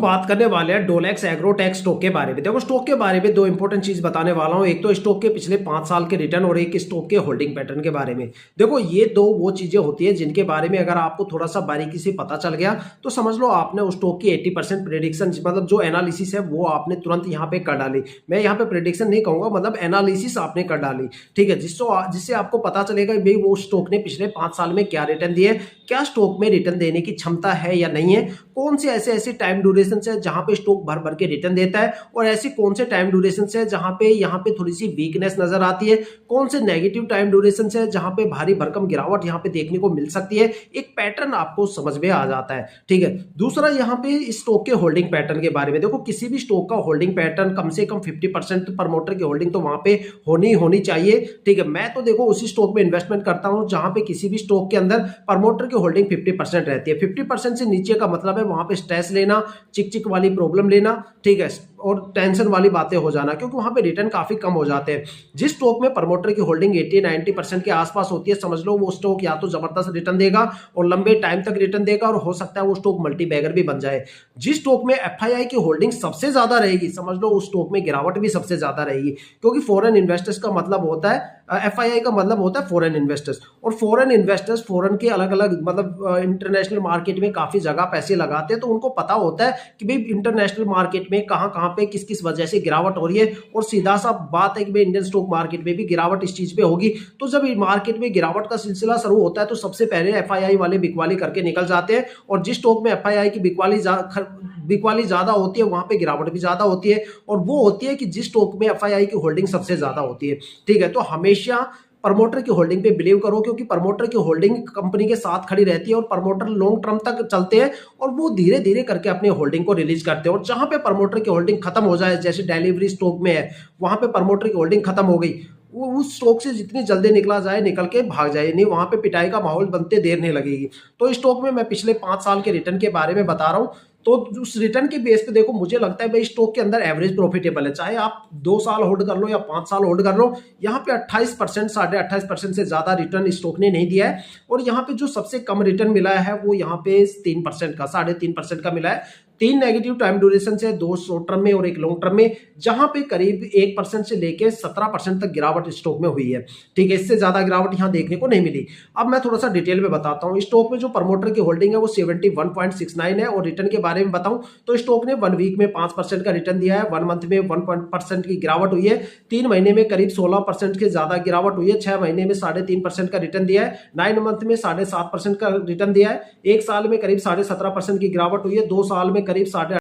बात करने वाले हैं डोलेक्स एग्रोटेक स्टॉक के बारे में। देखो स्टॉक के बारे में दो इंपॉर्टेंट चीज बताने वाला हूं। एक तो स्टॉक के पिछले 5 साल के रिटर्न और एक स्टॉक के होल्डिंग पैटर्न के बारे में। देखो ये दो वो चीजें होती है जिनके बारे में अगर आपको थोड़ा सा बारीकी से पता चल गया तो समझ लो आपने उस स्टॉक की 80% प्रेडिक्शन मतलब जो एनालिसिस है वो आपने तुरंत यहाँ पे कर डाली। मैं यहाँ पे प्रेडिक्शन नहीं कहूंगा, मतलब एनालिसिस आपने कर डाली, ठीक है, जिससे आपको पता चलेगा भाई वो स्टॉक ने पिछले 5 साल में क्या रिटर्न दिए, क्या स्टॉक में रिटर्न देने की क्षमता है या नहीं है, कौन से ऐसे टाइम ड्यूरेशन है जहां पे स्टॉक भर भर के रिटर्न देता है और ऐसे कौन से टाइम ड्यूरेशन है जहां पे यहाँ पे थोड़ी सी वीकनेस नजर आती है, कौन से नेगेटिव टाइम ड्यूरेशन है जहां पे भारी भरकम गिरावट यहाँ पे देखने को मिल सकती है। एक पैटर्न आपको समझ में आ जाता है, ठीक है। दूसरा यहाँ पे स्टॉक के होल्डिंग पैटर्न के बारे में। देखो किसी भी स्टॉक का होल्डिंग पैटर्न कम से कम 50% प्रमोटर की होल्डिंग तो वहां पे होनी चाहिए, ठीक है। मैं तो देखो उसी स्टॉक में इन्वेस्टमेंट करता हूं जहां पे किसी भी स्टॉक के अंदर प्रमोटर की होल्डिंग 50% रहती है। 50% से नीचे का मतलब है वहां पे स्ट्रेस लेना, चिक वाली प्रॉब्लम लेना, ठीक है, और टेंशन वाली बातें हो जाना, क्योंकि वहां पे रिटर्न काफी कम हो जाते हैं। जिस स्टॉक में प्रमोटर की होल्डिंग 80-90% के आसपास होती है, समझ लो वो स्टॉक या तो जबरदस्त रिटर्न देगा और लंबे टाइम तक रिटर्न देगा और हो सकता है वो स्टॉक मल्टी बैगर भी बन जाए। जिस स्टॉक में एफआईआई की होल्डिंग सबसे ज्यादा रहेगी, समझ लो उस स्टॉक में गिरावट भी सबसे ज्यादा रहेगी, क्योंकि फॉरेन इन्वेस्टर्स का मतलब होता है, एफआईआई का मतलब होता है फॉरेन इन्वेस्टर्स, और फॉरेन इन्वेस्टर्स फॉरेन के अलग अलग मतलब इंटरनेशनल मार्केट में काफी जगह पैसे लगाते हैं, तो उनको पता होता है कि भाई इंटरनेशनल मार्केट में कहां पे किस किस वजह से गिरावट हो रही है, और सीधा सा बात है कि भाई इंडियन स्टॉक मार्केट में भी गिरावट इस चीज पे होगी। तो जब मार्केट में गिरावट का सिलसिला शुरू होता है तो सबसे पहले एफआईआई वाले बिकवाली करके निकल जाते हैं, और जिस स्टॉक में एफआईआई की बिकवाली ज्यादा होती है वहां पे गिरावट भी ज्यादा होती है, और वो होती है कि जिस स्टॉक में एफआईआई की होल्डिंग सबसे ज्यादा होती है, ठीक है। तो हमेशा प्रमोटर की होल्डिंग पे बिलीव करो, क्योंकि प्रमोटर की होल्डिंग कंपनी के साथ खड़ी रहती है और प्रमोटर लॉन्ग टर्म तक चलते हैं और वो धीरे धीरे करके अपनी होल्डिंग को रिलीज करते हैं। और जहां पे प्रमोटर की होल्डिंग खत्म हो जाए, जैसे डिलीवरी स्टॉक में है, वहां पे प्रमोटर की होल्डिंग खत्म हो गई, वो उस स्टॉक से जितनी जल्दी निकला जाए निकल के भाग जाए, नहीं वहां पे पिटाई का माहौल बनते देर नहीं लगेगी। तो इस स्टॉक में मैं पिछले 5 साल के रिटर्न के बारे में बता रहा हूं। तो उस रिटर्न के बेस पे देखो मुझे लगता है भाई स्टॉक के अंदर एवरेज प्रॉफिटेबल है, चाहे आप 2 साल होल्ड कर लो या 5 साल होल्ड कर लो। यहाँ पे 28%, 28.5% से ज्यादा रिटर्न स्टॉक ने नहीं दिया है, और यहाँ पे जो सबसे कम रिटर्न मिला है वो यहाँ पे 3% का, 3.5% का मिला है। 3 नेगेटिव टाइम ड्यूरेशन है, 2 शॉर्ट टर्म में और 1 लॉन्ग टर्म में, जहां पे करीब 1% से लेके 17% तक गिरावट स्टॉक में हुई है, ठीक है। इससे ज्यादा गिरावट यहां देखने को नहीं मिली। अब मैं थोड़ा सा डिटेल में बताता हूं। स्टॉक में जो प्रमोटर की होल्डिंग है वो 71.69 है, और रिटर्न के बारे में बताऊं तो स्टॉक ने 1 वीक में 5% का रिटर्न दिया है, 1 मंथ में 1% की गिरावट हुई है, 3 महीने में करीब 16% के ज्यादा गिरावट हुई है, 6 महीने में 3.5% का रिटर्न दिया है, 9 मंथ में 7.5% का रिटर्न दिया है, 1 साल में करीब 17.5% की गिरावट हुई है, 2 साल में करीब 8.5